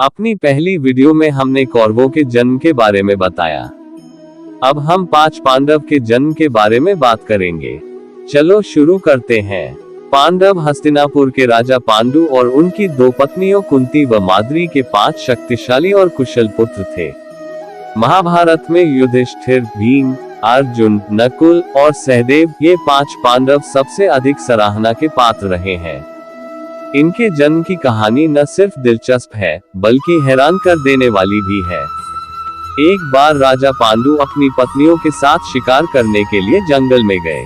अपनी पहली वीडियो में हमने कौरवों के जन्म के बारे में बताया। अब हम 5 पांडव के जन्म के बारे में बात करेंगे। चलो शुरू करते हैं। पांडव हस्तिनापुर के राजा पांडु और उनकी 2 पत्नियों कुंती व माद्री के 5 शक्तिशाली और कुशल पुत्र थे। महाभारत में युधिष्ठिर, भीम, अर्जुन, नकुल और सहदेव ये 5 पांडव सबसे अधिक सराहना के पात्र रहे हैं। इनके जन्म की कहानी न सिर्फ दिलचस्प है, बल्कि हैरान कर देने वाली भी है। एक बार राजा पांडु अपनी पत्नियों के साथ शिकार करने के लिए जंगल में गए।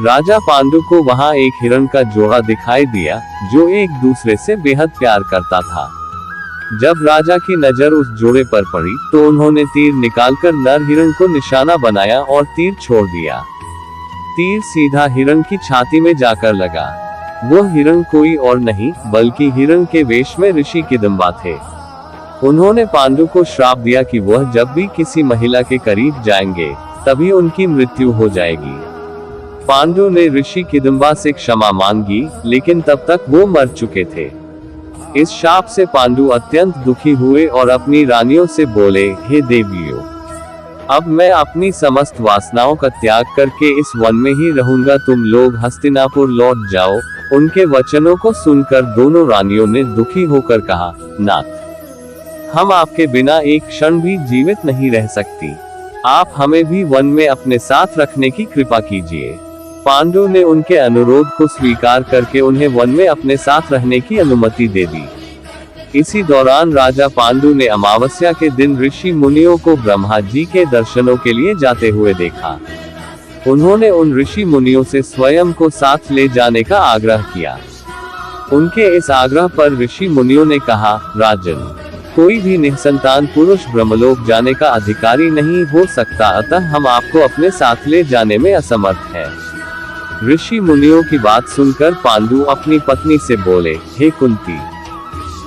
राजा पांडु को वहां एक हिरण का जोड़ा दिखाई दिया, जो एक दूसरे से बेहद प्यार करता था। जब राजा की नजर उस जोड़े पर पड़ी, तो उन्होंने तीर निकालकर नर हिरण को निशाना बनाया और तीर छोड़ दिया। तीर सीधा हिरण की छाती में जाकर लगा। वो हिरण कोई और नहीं, बल्कि हिरण के वेश में ऋषि किदंबा थे। उन्होंने पांडु को श्राप दिया कि वह जब भी किसी महिला के करीब जाएंगे, तभी उनकी मृत्यु हो जाएगी। पांडु ने ऋषि किदंबा से क्षमा मांगी, लेकिन तब तक वो मर चुके थे। इस शाप से पांडु अत्यंत दुखी हुए और अपनी रानियों से बोले, हे देवियों, अब मैं अपनी समस्त वासनाओं का त्याग करके इस वन में ही रहूंगा। तुम लोग हस्तिनापुर लौट जाओ। उनके वचनों को सुनकर दोनों रानियों ने दुखी होकर कहा, नाथ, हम आपके बिना एक क्षण भी जीवित नहीं रह सकती। आप हमें भी वन में अपने साथ रखने की कृपा कीजिए। पांडु ने उनके अनुरोध को स्वीकार करके उन्हें वन में अपने साथ रहने की अनुमति दे दी। इसी दौरान राजा पांडु ने अमावस्या के दिन ऋषि मुनियों को ब्रह्मा जी के दर्शनों के लिए जाते हुए देखा। उन्होंने उन ऋषि मुनियों से स्वयं को साथ ले जाने का आग्रह किया। उनके इस आग्रह पर ऋषि मुनियों ने कहा, राजन, कोई भी निसंतान पुरुष ब्रह्मलोक जाने का अधिकारी नहीं हो सकता, अतः हम आपको अपने साथ ले जाने में असमर्थ हैं। ऋषि मुनियों की बात सुनकर पांडु अपनी पत्नी से बोले, हे कुंती,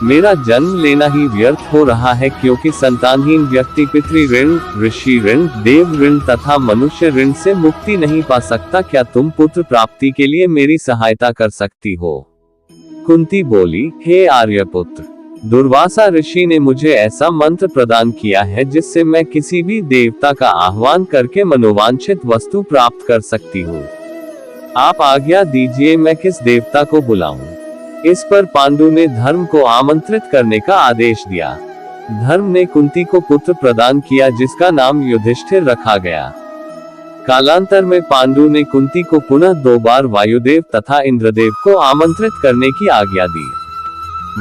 मेरा जन्म लेना ही व्यर्थ हो रहा है, क्योंकि संतानहीन व्यक्ति पितृ ऋण, ऋषि ऋण, देव ऋण तथा मनुष्य ऋण से मुक्ति नहीं पा सकता। क्या तुम पुत्र प्राप्ति के लिए मेरी सहायता कर सकती हो? कुंती बोली, हे आर्यपुत्र, दुर्वासा ऋषि ने मुझे ऐसा मंत्र प्रदान किया है जिससे मैं किसी भी देवता का आह्वान करके मनोवांछित वस्तु प्राप्त कर सकती हूँ। आप आज्ञा दीजिए, मैं किस देवता को बुलाऊं? इस पर पांडु ने धर्म को आमंत्रित करने का आदेश दिया। धर्म ने कुंती को पुत्र प्रदान किया, जिसका नाम युधिष्ठिर रखा गया। कालांतर में पांडु ने कुंती को पुनः 2 बार वायुदेव तथा इंद्रदेव को आमंत्रित करने की आज्ञा दी।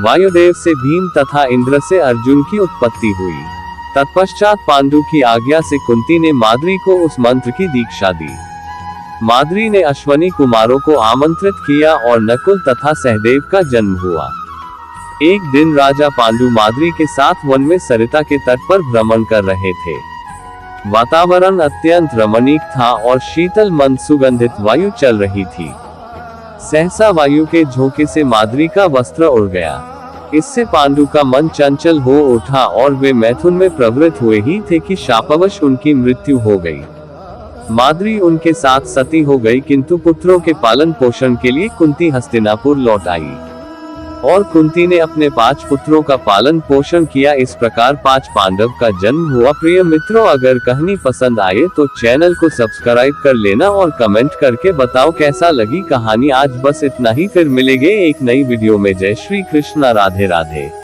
वायुदेव से भीम तथा इंद्र से अर्जुन की उत्पत्ति हुई। तत्पश्चात पांडु की आज्ञा से कुंती ने माद्री को उस मंत्र की दीक्षा दी। माद्री ने अश्वनी कुमारों को आमंत्रित किया और नकुल तथा सहदेव का जन्म हुआ। एक दिन राजा पांडु माद्री के साथ वन में सरिता के तट पर भ्रमण कर रहे थे। वातावरण अत्यंत रमणीक था और शीतल मंद सुगंधित वायु चल रही थी। सहसा वायु के झोंके से माद्री का वस्त्र उड़ गया। इससे पांडु का मन चंचल हो उठा और वे मैथुन में प्रवृत्त हुए ही थे कि शापवश उनकी मृत्यु हो गई। माद्री उनके साथ सती हो गई, किंतु पुत्रों के पालन पोषण के लिए कुंती हस्तिनापुर लौट आई और कुंती ने अपने 5 पुत्रों का पालन पोषण किया। इस प्रकार 5 पांडव का जन्म हुआ। प्रिय मित्रों, अगर कहानी पसंद आए तो चैनल को सब्सक्राइब कर लेना और कमेंट करके बताओ कैसा लगी कहानी। आज बस इतना ही, फिर मिलेंगे एक नई वीडियो में। जय श्री कृष्ण, राधे राधे।